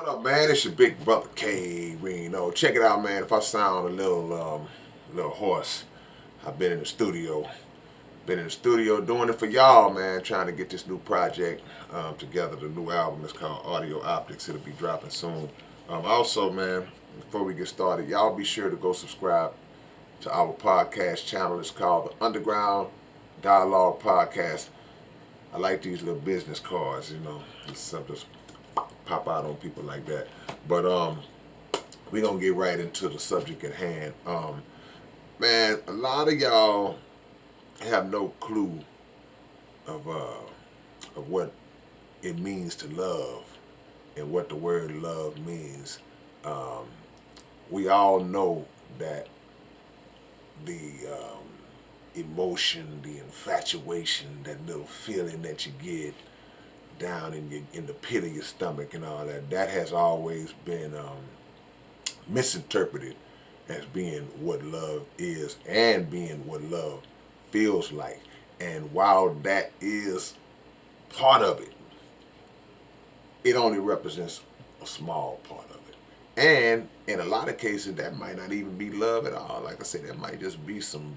What up, man? It's your big brother K-Rino. Check it out, man. If I sound a little hoarse, I've been in the studio. Been in the studio doing it for y'all, man. Trying to get this new project together. The new album is called Audio Optics. It'll be dropping soon. Also, man, before we get started, y'all be sure to go subscribe to our podcast channel. It's called the Underground Dialogue Podcast. I like these little business cards, It's something pop out on people like that. But we're gonna get right into the subject at hand. Man, a lot of y'all have no clue of what it means to love and what the word love means. Um, we all know that the emotion, the infatuation, that little feeling that you get down in the pit of your stomach and all that, that has always been misinterpreted as being what love is and being what love feels like. And while that is part of it, it only represents a small part of it. And in a lot of cases, that might not even be love at all. Like I said, that might just be some,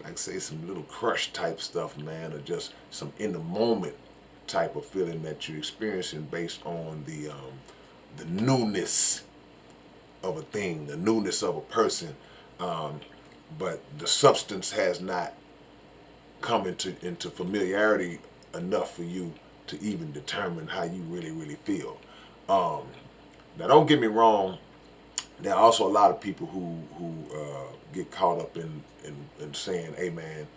like say, some little crush type stuff, man, or just some in the moment type of feeling that you're experiencing based on the newness of a thing, the newness of a person, um, but the substance has not come into familiarity enough for you to even determine how you really feel. Um, Now, don't get me wrong. There are also a lot of people who get caught up in saying, "Hey, man,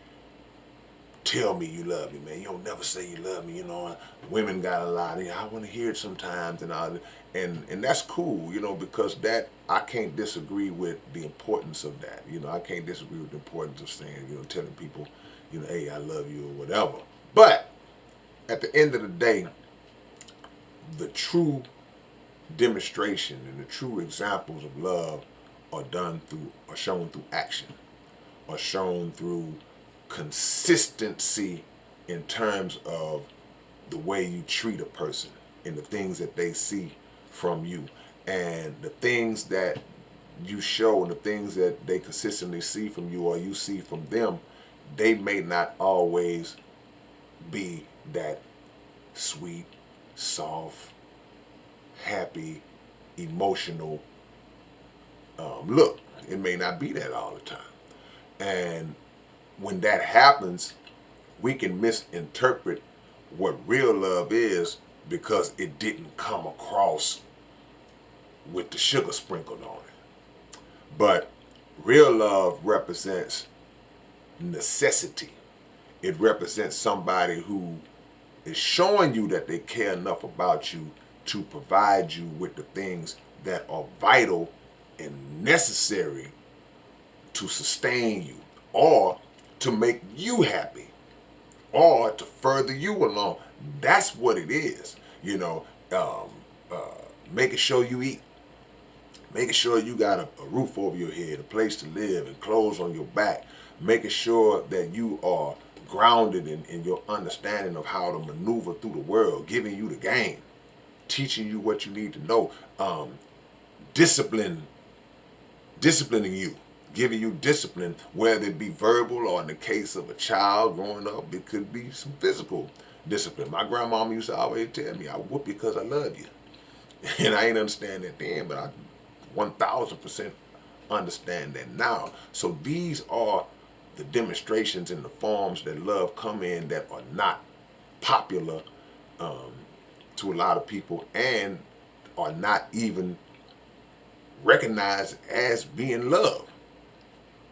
tell me you love me, man. You don't never say you love me, you know." Women got a lot. I want to hear it sometimes, and all, and that's cool, because that I can't disagree with the importance of that. I can't disagree with the importance of saying, telling people, hey, I love you or whatever. But at the end of the day, the true demonstration and the true examples of love are shown through action, are shown through consistency in terms of the way you treat a person and the things that they see from you, and the things that you show and the things that they consistently see from you or you see from them. They may not always be that sweet, soft, happy, emotional look. It may not be that all the time. And when that happens, we can misinterpret what real love is because it didn't come across with the sugar sprinkled on it. But real love represents necessity. It represents somebody who is showing you that they care enough about you to provide you with the things that are vital and necessary to sustain you, or to make you happy, or to further you along. That's what it is. Um, uh, Making sure you eat, making sure you got a roof over your head, a place to live, and clothes on your back, making sure that you are grounded in your understanding of how to maneuver through the world, giving you the game, teaching you what you need to know, discipline, disciplining you, giving you discipline, whether it be verbal or in the case of a child growing up, it could be some physical discipline. My grandmama used to always tell me, I whoop you because I love you. And I ain't understand that then, but I 1000% understand that now. So these are the demonstrations and the forms that love come in that are not popular um, to a lot of people and are not even recognized as being love.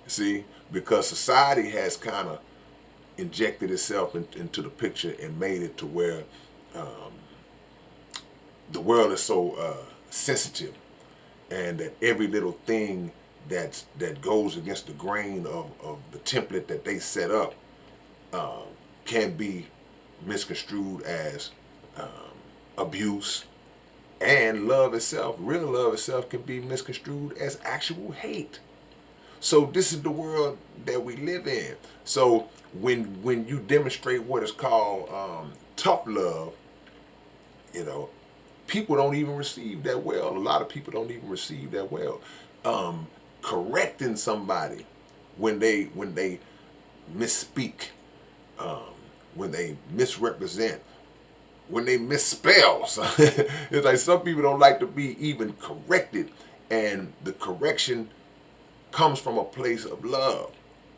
See, because society has kind of injected itself into the picture and made it to where um, the world is so sensitive, and that every little thing that goes against the grain of the template that they set up um, can be misconstrued as um, abuse, and love itself, real love itself, can be misconstrued as actual hate. So this is the world that we live in. So when you demonstrate what is called tough love, you know, people don't even receive that well. A lot of people don't even receive that well. Um, Correcting somebody when they misspeak, um, when they misrepresent, when they misspell. So it's like some people don't like to be even corrected, and the correction comes from a place of love.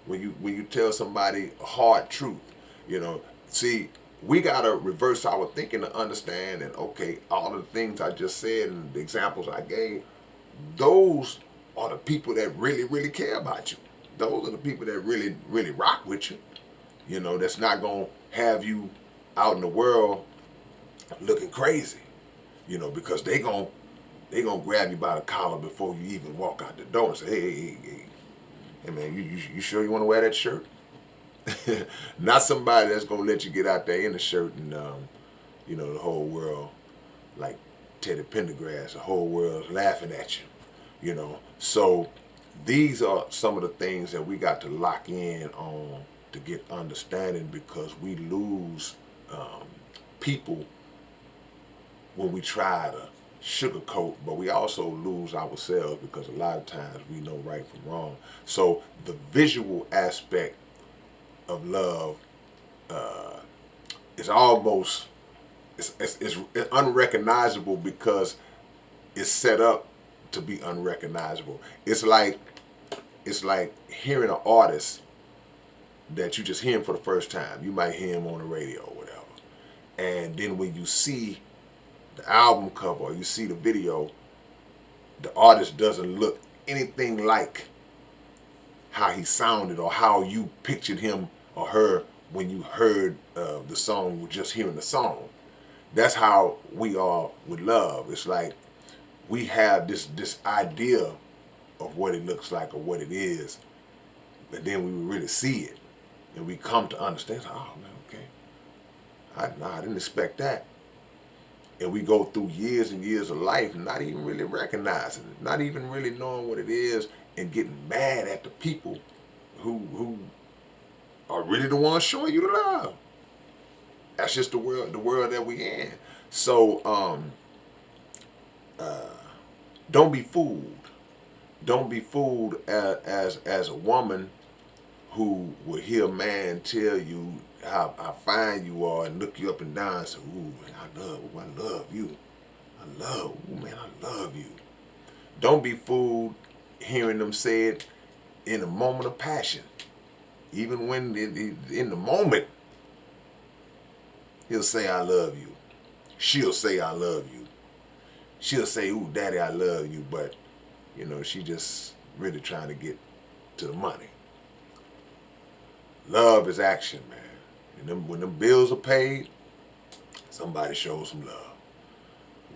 When you tell somebody a hard truth, you know, see, we gotta reverse our thinking to understand. And okay, all of the things I just said and the examples I gave, those are the people that really, really care about you. Those are the people that really, really rock with you. You know, that's not gonna have you out in the world looking crazy. You know, because they gonna grab you by the collar before you even walk out the door and say, hey man, you sure you want to wear that shirt? Not somebody that's gonna let you get out there in the shirt and the whole world, like Teddy Pendergrass, the whole world's laughing at you. So these are some of the things that we got to lock in on to get understanding, because we lose um, people when we try to sugarcoat, but we also lose ourselves because a lot of times we know right from wrong. So the visual aspect of love uh, is almost it's unrecognizable because it's set up to be unrecognizable. It's like hearing an artist that you just hear him for the first time. You might hear him on the radio or whatever, and then when you see the album cover or you see the video, the artist doesn't look anything like how he sounded or how you pictured him or her when you heard the song with just hearing the song. That's how we are with love. It's like we have this idea of what it looks like or what it is, but then we really see it and we come to understand. Oh man, okay, I didn't expect that. And we go through years and years of life not even really recognizing it, not even really knowing what it is, and getting mad at the people who are really the ones showing you the love. That's just the world that we in. So uh, don't be fooled. Don't be fooled as a woman who will hear a man tell you how fine you are and look you up and down and say, "Ooh, man, I love you. Ooh, man, I love you." Don't be fooled hearing them say it in a moment of passion. Even when in the moment, he'll say, "I love you." She'll say, "I love you." She'll say, "Ooh, daddy, I love you," but she just really trying to get to the money. Love is action, man. And when them bills are paid, somebody shows some love.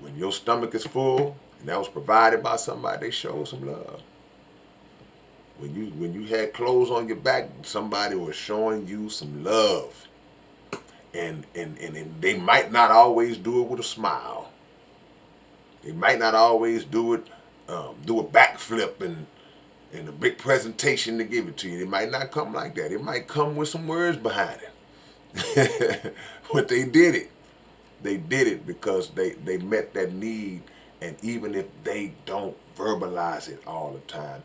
When your stomach is full and that was provided by somebody, they show some love. When you had clothes on your back, somebody was showing you some love. And they might not always do it with a smile. They might not always do a backflip and a big presentation to give it to you. It might not come like that. It might come with some words behind it. But they did it. They did it because they met that need. And even if they don't verbalize it all the time,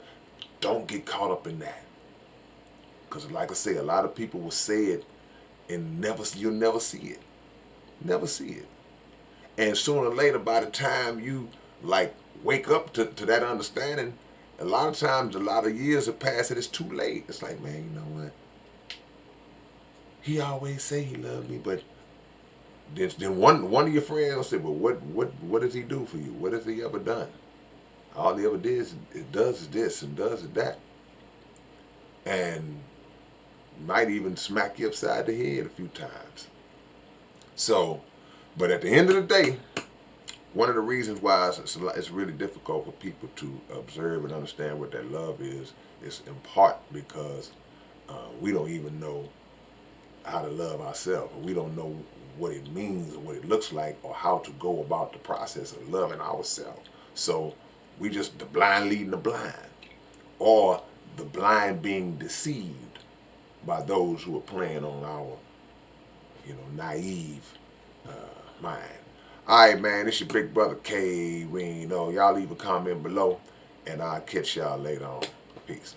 don't get caught up in that. Because like I say, a lot of people will say it and you'll never see it. Never see it. And sooner or later, by the time you like wake up to that understanding, a lot of times, a lot of years have passed and it's too late. It's like, man, you know what? He always say he loved me, but then one of your friends will say, well, what does he do for you? What has he ever done? All he ever does is this and does is that, and might even smack you upside the head a few times. So, but at the end of the day, one of the reasons why it's really difficult for people to observe and understand what that love is in part because we don't even know how to love ourselves. We don't know what it means or what it looks like or how to go about the process of loving ourselves. So we just the blind leading the blind, or the blind being deceived by those who are playing on our naive mind. All right, man. It's your big brother K-Rino. Y'all leave a comment below, and I'll catch y'all later on. Peace.